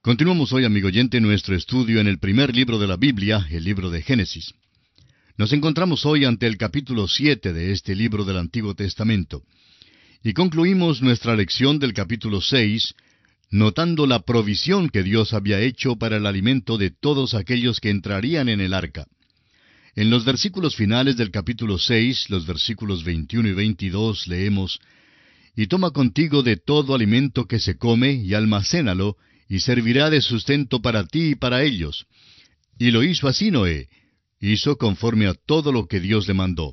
Continuamos hoy, amigo oyente, nuestro estudio en el primer libro de la Biblia, el libro de Génesis. Nos encontramos hoy ante el capítulo 7 de este libro del Antiguo Testamento. Y concluimos nuestra lección del capítulo 6, notando la provisión que Dios había hecho para el alimento de todos aquellos que entrarían en el arca. En los versículos finales del capítulo 6, los versículos 21 y 22, leemos: «Y toma contigo de todo alimento que se come, y almacénalo, y servirá de sustento para ti y para ellos». Y lo hizo así Noé. Hizo conforme a todo lo que Dios le mandó.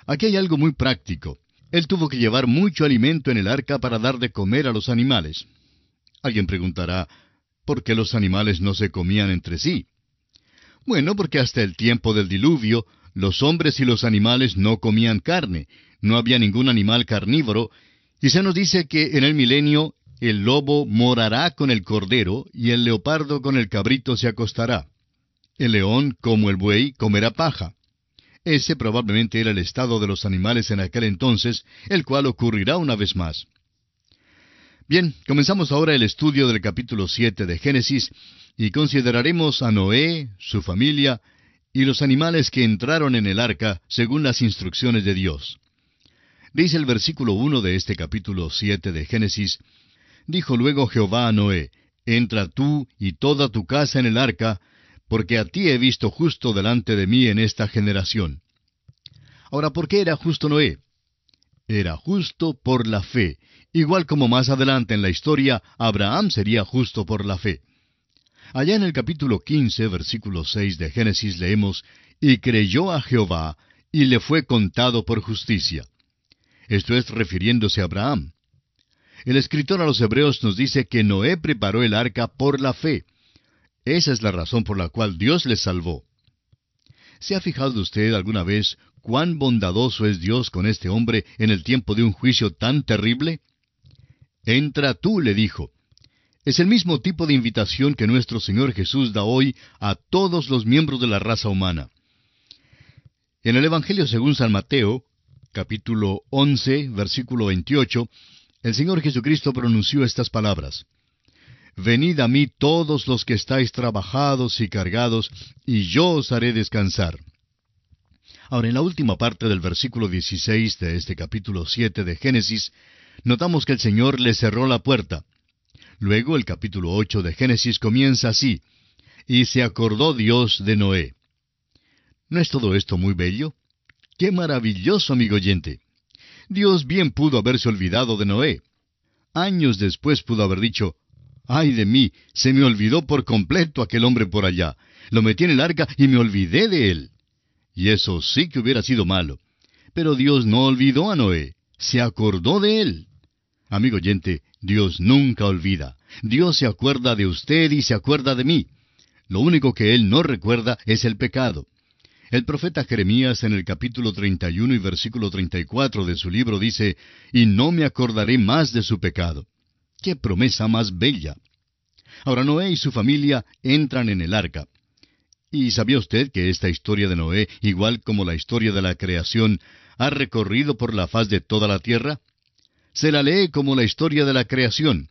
Aquí hay algo muy práctico. Él tuvo que llevar mucho alimento en el arca para dar de comer a los animales. Alguien preguntará, ¿por qué los animales no se comían entre sí? Bueno, porque hasta el tiempo del diluvio, los hombres y los animales no comían carne, no había ningún animal carnívoro, y se nos dice que en el milenio el lobo morará con el cordero, y el leopardo con el cabrito se acostará. El león, como el buey, comerá paja. Ese probablemente era el estado de los animales en aquel entonces, el cual ocurrirá una vez más. Bien, comenzamos ahora el estudio del capítulo 7 de Génesis, y consideraremos a Noé, su familia, y los animales que entraron en el arca según las instrucciones de Dios. Dice el versículo 1 de este capítulo 7 de Génesis: «Dijo luego Jehová a Noé: Entra tú y toda tu casa en el arca, porque a ti he visto justo delante de mí en esta generación». Ahora, ¿por qué era justo Noé? Era justo por la fe, igual como más adelante en la historia Abraham sería justo por la fe. Allá en el capítulo 15, versículo 6 de Génesis leemos: «Y creyó a Jehová, y le fue contado por justicia». Esto es refiriéndose a Abraham. El escritor a los Hebreos nos dice que Noé preparó el arca por la fe. Esa es la razón por la cual Dios les salvó. ¿Se ha fijado usted alguna vez cuán bondadoso es Dios con este hombre en el tiempo de un juicio tan terrible? «Entra tú», le dijo. Es el mismo tipo de invitación que nuestro Señor Jesús da hoy a todos los miembros de la raza humana. En el Evangelio según San Mateo, capítulo 11, versículo 28, el Señor Jesucristo pronunció estas palabras: «Venid a mí todos los que estáis trabajados y cargados, y yo os haré descansar». Ahora, en la última parte del versículo 16 de este capítulo 7 de Génesis, notamos que el Señor le cerró la puerta. Luego el capítulo 8 de Génesis comienza así: «Y se acordó Dios de Noé». ¿No es todo esto muy bello? ¡Qué maravilloso, amigo oyente! Dios bien pudo haberse olvidado de Noé. Años después pudo haber dicho: «¡Ay de mí! Se me olvidó por completo aquel hombre por allá. Lo metí en el arca y me olvidé de él». Y eso sí que hubiera sido malo. Pero Dios no olvidó a Noé. Se acordó de él. Amigo oyente, Dios nunca olvida. Dios se acuerda de usted y se acuerda de mí. Lo único que Él no recuerda es el pecado. El profeta Jeremías en el capítulo 31 y versículo 34 de su libro dice: «Y no me acordaré más de su pecado». ¡Qué promesa más bella! Ahora Noé y su familia entran en el arca. ¿Y sabía usted que esta historia de Noé, igual como la historia de la creación, ha recorrido por la faz de toda la tierra? Se la lee como la historia de la creación.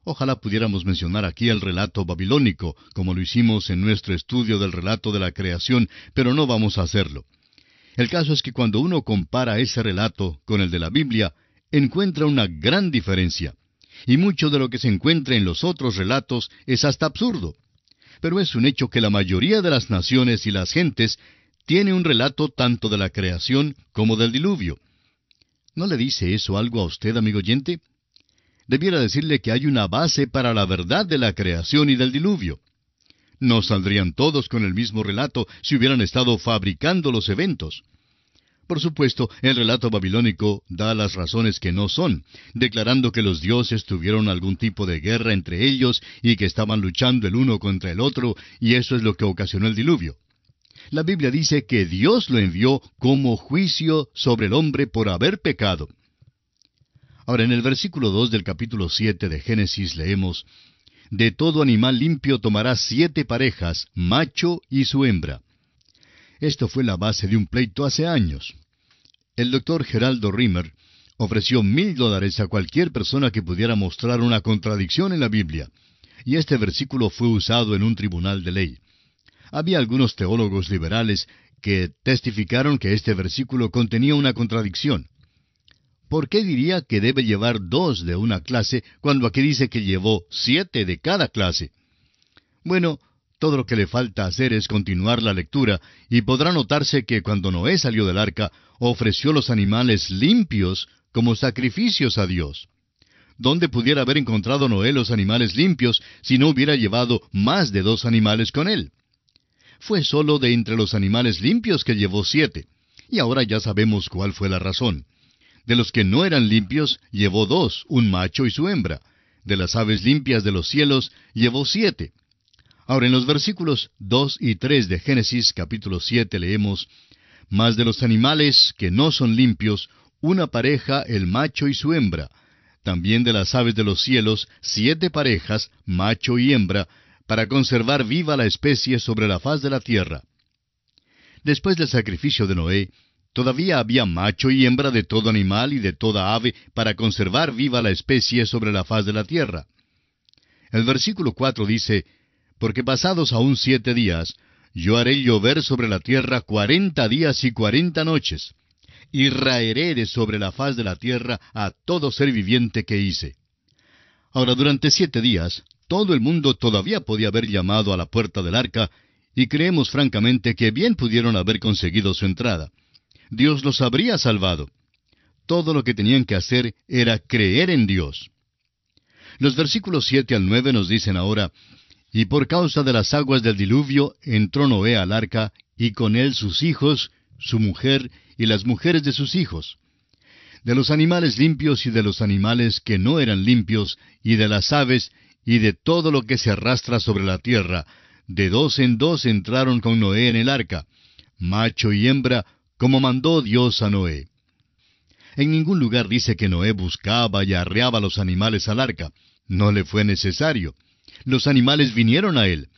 Ojalá pudiéramos mencionar aquí el relato babilónico, como lo hicimos en nuestro estudio del relato de la creación, pero no vamos a hacerlo. El caso es que cuando uno compara ese relato con el de la Biblia, encuentra una gran diferencia. Y mucho de lo que se encuentra en los otros relatos es hasta absurdo. Pero es un hecho que la mayoría de las naciones y las gentes tiene un relato tanto de la creación como del diluvio. ¿No le dice eso algo a usted, amigo oyente? Debiera decirle que hay una base para la verdad de la creación y del diluvio. No saldrían todos con el mismo relato si hubieran estado fabricando los eventos. Por supuesto, el relato babilónico da las razones que no son, declarando que los dioses tuvieron algún tipo de guerra entre ellos y que estaban luchando el uno contra el otro, y eso es lo que ocasionó el diluvio. La Biblia dice que Dios lo envió como juicio sobre el hombre por haber pecado. Ahora, en el versículo 2 del capítulo 7 de Génesis leemos: «De todo animal limpio tomarás 7 parejas, macho y su hembra». Esto fue la base de un pleito hace años. El doctor Geraldo Rimmer ofreció $1,000 a cualquier persona que pudiera mostrar una contradicción en la Biblia. y este versículo fue usado en un tribunal de ley. Había algunos teólogos liberales que testificaron que este versículo contenía una contradicción. ¿Por qué diría que debe llevar 2 de una clase cuando aquí dice que llevó 7 de cada clase? Bueno, todo lo que le falta hacer es continuar la lectura, y podrá notarse que cuando Noé salió del arca, ofreció los animales limpios como sacrificios a Dios. ¿Dónde pudiera haber encontrado Noé los animales limpios si no hubiera llevado más de 2 animales con él? Fue solo de entre los animales limpios que llevó 7, y ahora ya sabemos cuál fue la razón. De los que no eran limpios, llevó 2, un macho y su hembra. De las aves limpias de los cielos, llevó 7. Ahora, en los versículos 2 y 3 de Génesis capítulo 7 leemos: «Mas de los animales que no son limpios, una pareja el macho y su hembra. También de las aves de los cielos, 7 parejas, macho y hembra, para conservar viva la especie sobre la faz de la tierra». Después del sacrificio de Noé, todavía había macho y hembra de todo animal y de toda ave para conservar viva la especie sobre la faz de la tierra. El versículo 4 dice: «Porque pasados aún 7 días, yo haré llover sobre la tierra 40 días y 40 noches, y raeré de sobre la faz de la tierra a todo ser viviente que hice». Ahora, durante 7 días, todo el mundo todavía podía haber llamado a la puerta del arca, y creemos francamente que bien pudieron haber conseguido su entrada. Dios los habría salvado. Todo lo que tenían que hacer era creer en Dios. Los versículos 7 al 9 nos dicen ahora: «Y por causa de las aguas del diluvio entró Noé al arca, y con él sus hijos, su mujer y las mujeres de sus hijos. De los animales limpios y de los animales que no eran limpios, y de las aves, y de todo lo que se arrastra sobre la tierra, de 2 en 2 entraron con Noé en el arca, macho y hembra, como mandó Dios a Noé». En ningún lugar dice que Noé buscaba y arreaba los animales al arca. No le fue necesario. Los animales vinieron a él.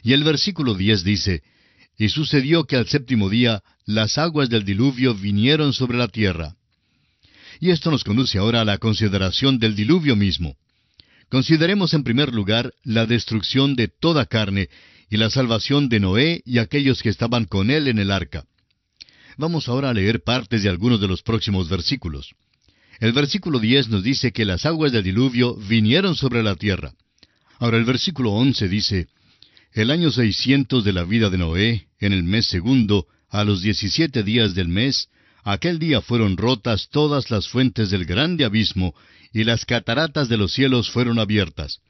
Y el versículo 10 dice: «Y sucedió que al 7º día las aguas del diluvio vinieron sobre la tierra». Y esto nos conduce ahora a la consideración del diluvio mismo. Consideremos en primer lugar la destrucción de toda carne y la salvación de Noé y aquellos que estaban con él en el arca. Vamos ahora a leer partes de algunos de los próximos versículos. El versículo 10 nos dice que las aguas del diluvio vinieron sobre la tierra. Ahora el versículo 11 dice: «El año 600 de la vida de Noé, en el mes 2, a los 17 días del mes, aquel día fueron rotas todas las fuentes del grande abismo, y las cataratas de los cielos fueron abiertas».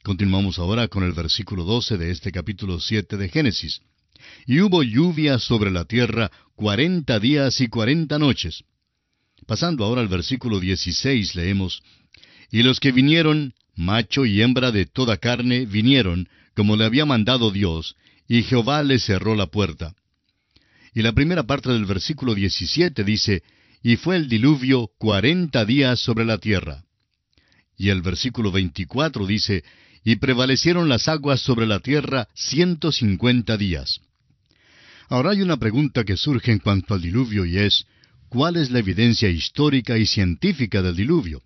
Continuamos ahora con el versículo 12 de este capítulo 7 de Génesis. «Y hubo lluvia sobre la tierra 40 días y 40 noches». Pasando ahora al versículo 16 leemos: «Y los que vinieron, macho y hembra de toda carne, vinieron, como le había mandado Dios, y Jehová les cerró la puerta». Y la primera parte del versículo 17 dice: «Y fue el diluvio 40 días sobre la tierra». Y el versículo 24 dice: «Y prevalecieron las aguas sobre la tierra 150 días». Ahora hay una pregunta que surge en cuanto al diluvio, y es: ¿cuál es la evidencia histórica y científica del diluvio?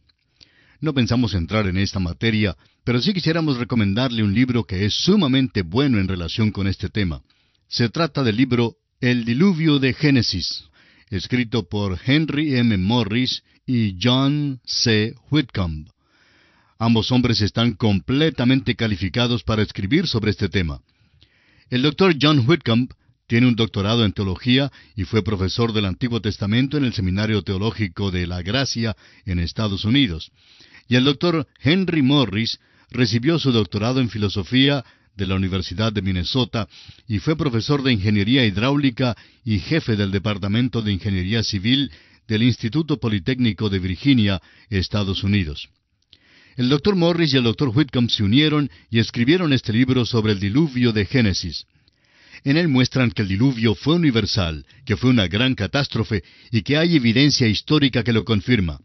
No pensamos entrar en esta materia, pero sí quisiéramos recomendarle un libro que es sumamente bueno en relación con este tema. Se trata del libro El Diluvio de Génesis, escrito por Henry M. Morris y John C. Whitcomb. Ambos hombres están completamente calificados para escribir sobre este tema. El doctor John Whitcomb tiene un doctorado en teología y fue profesor del Antiguo Testamento en el Seminario Teológico de La Gracia en Estados Unidos. Y el doctor Henry Morris recibió su doctorado en filosofía de la Universidad de Minnesota y fue profesor de ingeniería hidráulica y jefe del Departamento de Ingeniería Civil del Instituto Politécnico de Virginia, Estados Unidos. El doctor Morris y el doctor Whitcomb se unieron y escribieron este libro sobre el diluvio de Génesis. En él muestran que el diluvio fue universal, que fue una gran catástrofe y que hay evidencia histórica que lo confirma.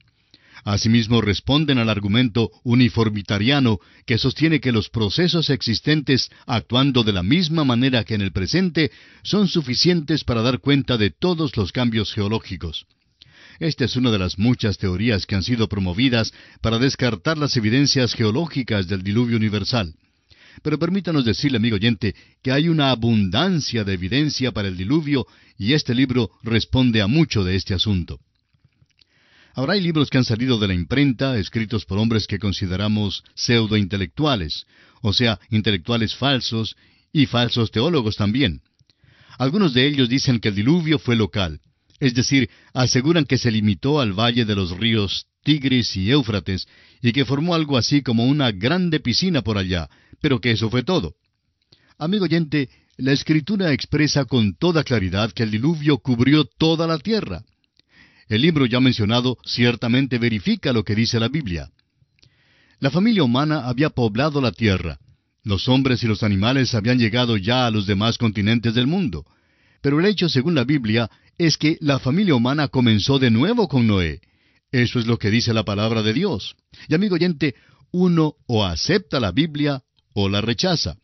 Asimismo, responden al argumento uniformitariano que sostiene que los procesos existentes, actuando de la misma manera que en el presente, son suficientes para dar cuenta de todos los cambios geológicos. Esta es una de las muchas teorías que han sido promovidas para descartar las evidencias geológicas del diluvio universal. Pero permítanos decirle, amigo oyente, que hay una abundancia de evidencia para el diluvio, y este libro responde a mucho de este asunto. Ahora hay libros que han salido de la imprenta, escritos por hombres que consideramos pseudointelectuales, o sea, intelectuales falsos y falsos teólogos también. Algunos de ellos dicen que el diluvio fue local, es decir, aseguran que se limitó al valle de los ríos Tigris y Éufrates, y que formó algo así como una grande piscina por allá, pero que eso fue todo. Amigo oyente, la Escritura expresa con toda claridad que el diluvio cubrió toda la tierra. El libro ya mencionado ciertamente verifica lo que dice la Biblia. La familia humana había poblado la tierra. Los hombres y los animales habían llegado ya a los demás continentes del mundo. Pero el hecho, según la Biblia, es que la familia humana comenzó de nuevo con Noé. Eso es lo que dice la palabra de Dios. Y amigo oyente, uno o acepta la Biblia o la rechaza.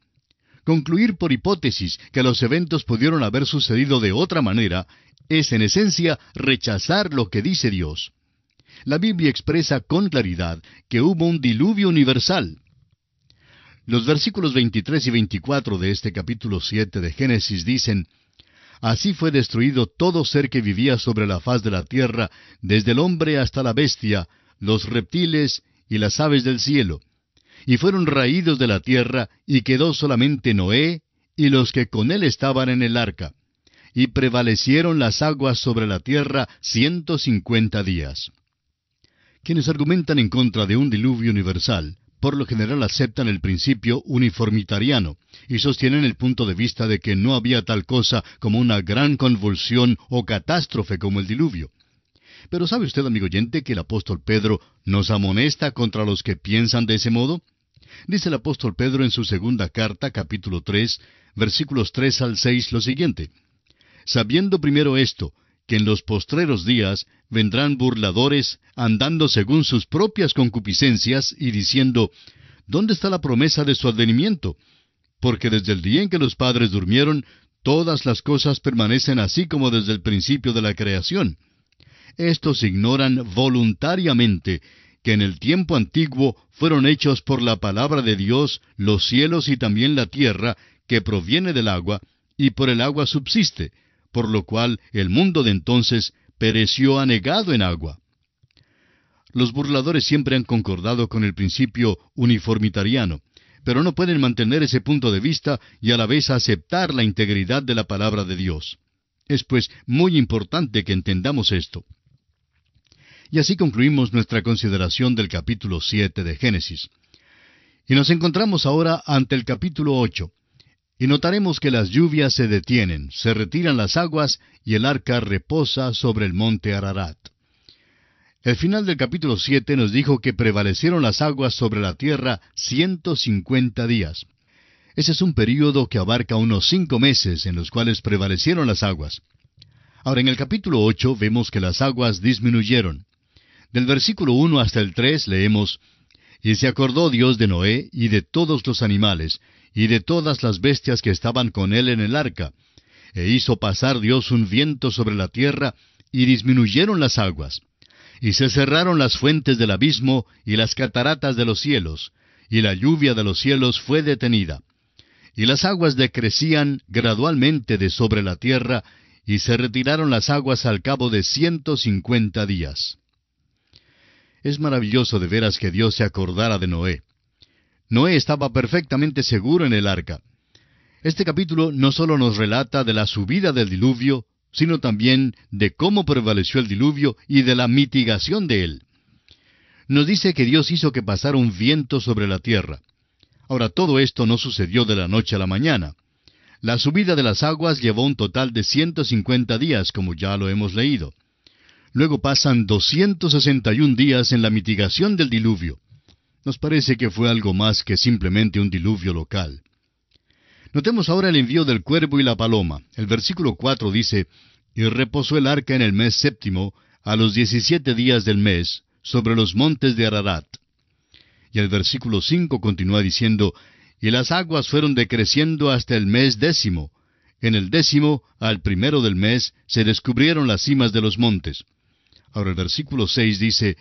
Concluir por hipótesis que los eventos pudieron haber sucedido de otra manera es en esencia rechazar lo que dice Dios. La Biblia expresa con claridad que hubo un diluvio universal. Los versículos 23 y 24 de este capítulo 7 de Génesis dicen: Así fue destruido todo ser que vivía sobre la faz de la tierra, desde el hombre hasta la bestia, los reptiles y las aves del cielo. Y fueron raídos de la tierra, y quedó solamente Noé y los que con él estaban en el arca. Y prevalecieron las aguas sobre la tierra 150 días. Quienes argumentan en contra de un diluvio universal, por lo general aceptan el principio uniformitariano, y sostienen el punto de vista de que no había tal cosa como una gran convulsión o catástrofe como el diluvio. Pero ¿sabe usted, amigo oyente, que el apóstol Pedro nos amonesta contra los que piensan de ese modo? Dice el apóstol Pedro en su segunda carta, capítulo 3, versículos 3 al 6, lo siguiente: Sabiendo primero esto, que en los postreros días vendrán burladores, andando según sus propias concupiscencias, y diciendo: ¿Dónde está la promesa de su advenimiento? Porque desde el día en que los padres durmieron, todas las cosas permanecen así como desde el principio de la creación. Estos ignoran voluntariamente que en el tiempo antiguo fueron hechos por la palabra de Dios los cielos y también la tierra, que proviene del agua, y por el agua subsiste, por lo cual el mundo de entonces pereció anegado en agua. Los burladores siempre han concordado con el principio uniformitariano, pero no pueden mantener ese punto de vista y a la vez aceptar la integridad de la palabra de Dios. Es pues muy importante que entendamos esto. Y así concluimos nuestra consideración del capítulo 7 de Génesis. Y nos encontramos ahora ante el capítulo 8. Y notaremos que las lluvias se detienen, se retiran las aguas, y el arca reposa sobre el monte Ararat. El final del capítulo 7 nos dijo que prevalecieron las aguas sobre la tierra 150 días. Ese es un período que abarca unos 5 meses en los cuales prevalecieron las aguas. Ahora, en el capítulo 8 vemos que las aguas disminuyeron. Del versículo 1 hasta el 3 leemos: Y se acordó Dios de Noé y de todos los animales, y de todas las bestias que estaban con él en el arca. E hizo pasar Dios un viento sobre la tierra, y disminuyeron las aguas. Y se cerraron las fuentes del abismo, y las cataratas de los cielos, y la lluvia de los cielos fue detenida. Y las aguas decrecían gradualmente de sobre la tierra, y se retiraron las aguas al cabo de 150 días. Es maravilloso de veras que Dios se acordara de Noé. Noé estaba perfectamente seguro en el arca. Este capítulo no solo nos relata de la subida del diluvio, sino también de cómo prevaleció el diluvio y de la mitigación de él. Nos dice que Dios hizo que pasara un viento sobre la tierra. Ahora, todo esto no sucedió de la noche a la mañana. La subida de las aguas llevó un total de 150 días, como ya lo hemos leído. Luego pasan 261 días en la mitigación del diluvio. Nos parece que fue algo más que simplemente un diluvio local. Notemos ahora el envío del cuervo y la paloma. El versículo 4 dice: Y reposó el arca en el mes séptimo, a los 17 días del mes, sobre los montes de Ararat. Y el versículo 5 continúa diciendo: Y las aguas fueron decreciendo hasta el mes 10. En el 10, al primero del mes, se descubrieron las cimas de los montes. Ahora el versículo 6 dice: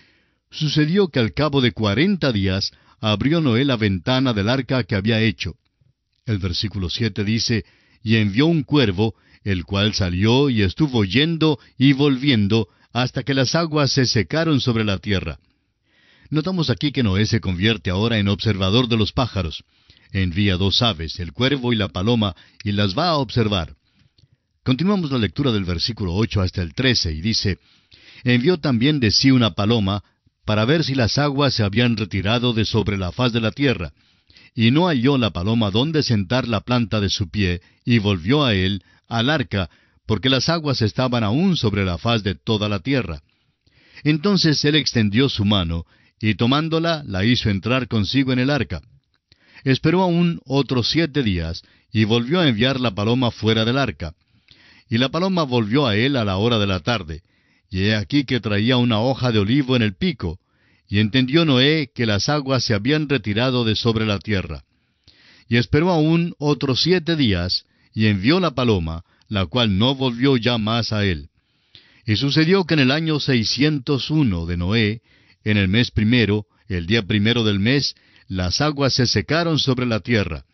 Sucedió que al cabo de 40 días abrió Noé la ventana del arca que había hecho, El versículo 7 dice, y envió un cuervo, el cual salió y estuvo yendo y volviendo hasta que las aguas se secaron sobre la tierra. Notamos aquí que Noé se convierte ahora en observador de los pájaros. Envía dos aves, el cuervo y la paloma, y las va a observar. Continuamos la lectura del versículo 8 hasta el 13, y dice, envió también de sí una paloma, para ver si las aguas se habían retirado de sobre la faz de la tierra. Y no halló la paloma dónde sentar la planta de su pie, y volvió a él, al arca, porque las aguas estaban aún sobre la faz de toda la tierra. Entonces él extendió su mano, y tomándola, la hizo entrar consigo en el arca. Esperó aún otros 7 días, y volvió a enviar la paloma fuera del arca. Y la paloma volvió a él a la hora de la tarde, y he aquí que traía una hoja de olivo en el pico, y entendió Noé que las aguas se habían retirado de sobre la tierra. Y esperó aún otros 7 días, y envió la paloma, la cual no volvió ya más a él. Y sucedió que en el año 601 de Noé, en el mes primero, el día primero del mes, las aguas se secaron sobre la tierra.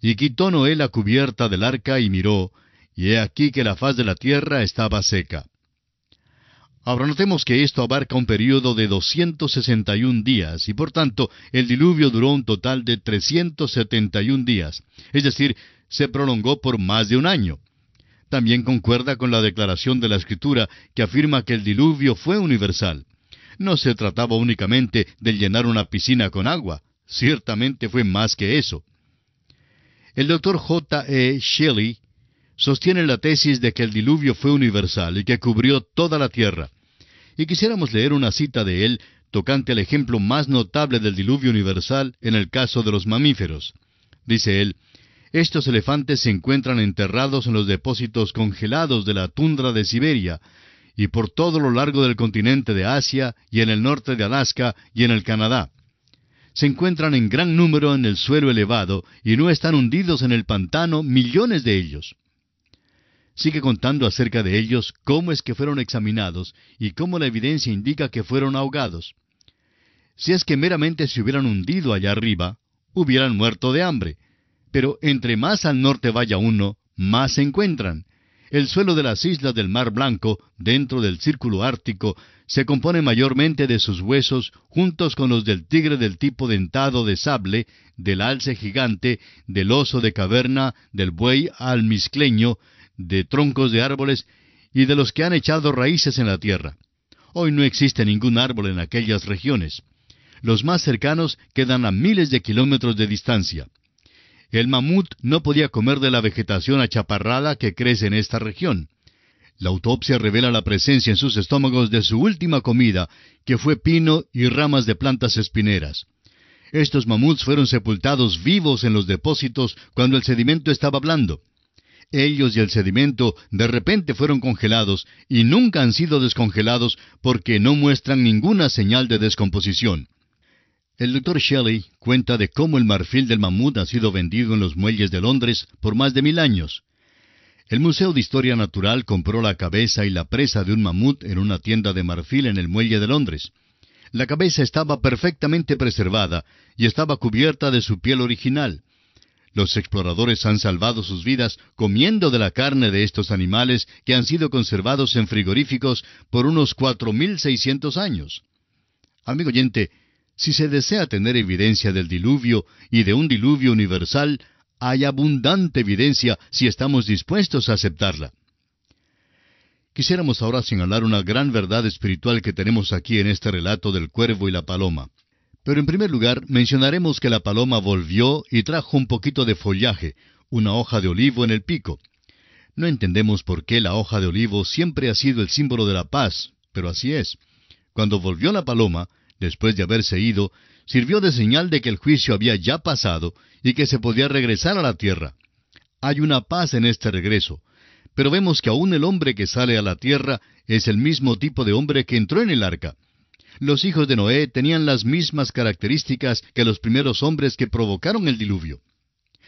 Y quitó Noé la cubierta del arca y miró, y he aquí que la faz de la tierra estaba seca. Ahora notemos que esto abarca un período de 261 días, y por tanto el diluvio duró un total de 371 días, es decir, se prolongó por más de un año. También concuerda con la declaración de la Escritura que afirma que el diluvio fue universal. No se trataba únicamente de llenar una piscina con agua, ciertamente fue más que eso. El doctor J. E. Shelley sostiene la tesis de que el diluvio fue universal y que cubrió toda la tierra. Y quisiéramos leer una cita de él tocante al ejemplo más notable del diluvio universal en el caso de los mamíferos. Dice él, estos elefantes se encuentran enterrados en los depósitos congelados de la tundra de Siberia, y por todo lo largo del continente de Asia, y en el norte de Alaska, y en el Canadá. Se encuentran en gran número en el suelo elevado, y no están hundidos en el pantano millones de ellos. Sigue contando acerca de ellos cómo es que fueron examinados, y cómo la evidencia indica que fueron ahogados. Si es que meramente se hubieran hundido allá arriba, hubieran muerto de hambre. Pero entre más al norte vaya uno, más se encuentran. El suelo de las islas del Mar Blanco, dentro del círculo ártico, se compone mayormente de sus huesos, juntos con los del tigre del tipo dentado de sable, del alce gigante, del oso de caverna, del buey almizcleño, de troncos de árboles y de los que han echado raíces en la tierra. Hoy no existe ningún árbol en aquellas regiones. Los más cercanos quedan a miles de kilómetros de distancia. El mamut no podía comer de la vegetación achaparrada que crece en esta región. La autopsia revela la presencia en sus estómagos de su última comida, que fue pino y ramas de plantas espineras. Estos mamuts fueron sepultados vivos en los depósitos cuando el sedimento estaba blando. Ellos y el sedimento de repente fueron congelados y nunca han sido descongelados porque no muestran ninguna señal de descomposición. El Dr. Shelley cuenta de cómo el marfil del mamut ha sido vendido en los muelles de Londres por más de 1000 años. El Museo de Historia Natural compró la cabeza y la presa de un mamut en una tienda de marfil en el muelle de Londres. La cabeza estaba perfectamente preservada y estaba cubierta de su piel original. Los exploradores han salvado sus vidas comiendo de la carne de estos animales que han sido conservados en frigoríficos por unos 4600 años. Amigo oyente, si se desea tener evidencia del diluvio y de un diluvio universal, hay abundante evidencia si estamos dispuestos a aceptarla. Quisiéramos ahora señalar una gran verdad espiritual que tenemos aquí en este relato del cuervo y la paloma. Pero en primer lugar mencionaremos que la paloma volvió y trajo un poquito de follaje, una hoja de olivo en el pico. No entendemos por qué la hoja de olivo siempre ha sido el símbolo de la paz, pero así es. Cuando volvió la paloma, después de haberse ido, sirvió de señal de que el juicio había ya pasado y que se podía regresar a la tierra. Hay una paz en este regreso, pero vemos que aún el hombre que sale a la tierra es el mismo tipo de hombre que entró en el arca. Los hijos de Noé tenían las mismas características que los primeros hombres que provocaron el diluvio.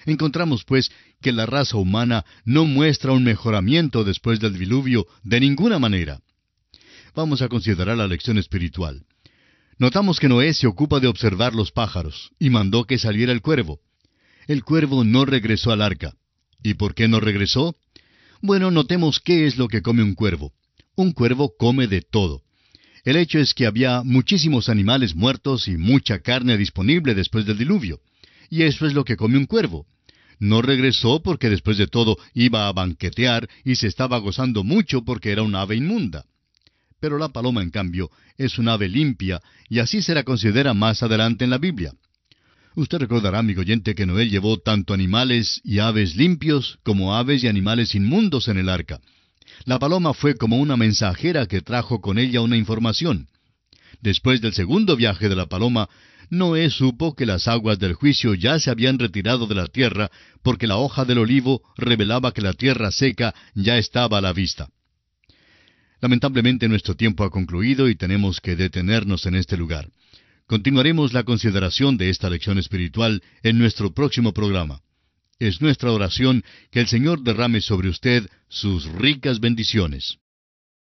Encontramos, pues, que la raza humana no muestra un mejoramiento después del diluvio de ninguna manera. Vamos a considerar la lección espiritual. Notamos que Noé se ocupa de observar los pájaros, y mandó que saliera el cuervo. El cuervo no regresó al arca. ¿Y por qué no regresó? Bueno, notemos qué es lo que come un cuervo. Un cuervo come de todo. El hecho es que había muchísimos animales muertos y mucha carne disponible después del diluvio. Y eso es lo que come un cuervo. No regresó porque después de todo iba a banquetear y se estaba gozando mucho porque era un ave inmunda. Pero la paloma, en cambio, es un ave limpia, y así se la considera más adelante en la Biblia. Usted recordará, amigo oyente, que Noé llevó tanto animales y aves limpios como aves y animales inmundos en el arca. La paloma fue como una mensajera que trajo con ella una información. Después del segundo viaje de la paloma, Noé supo que las aguas del juicio ya se habían retirado de la tierra, porque la hoja del olivo revelaba que la tierra seca ya estaba a la vista. Lamentablemente nuestro tiempo ha concluido y tenemos que detenernos en este lugar. Continuaremos la consideración de esta lección espiritual en nuestro próximo programa. Es nuestra oración que el Señor derrame sobre usted sus ricas bendiciones.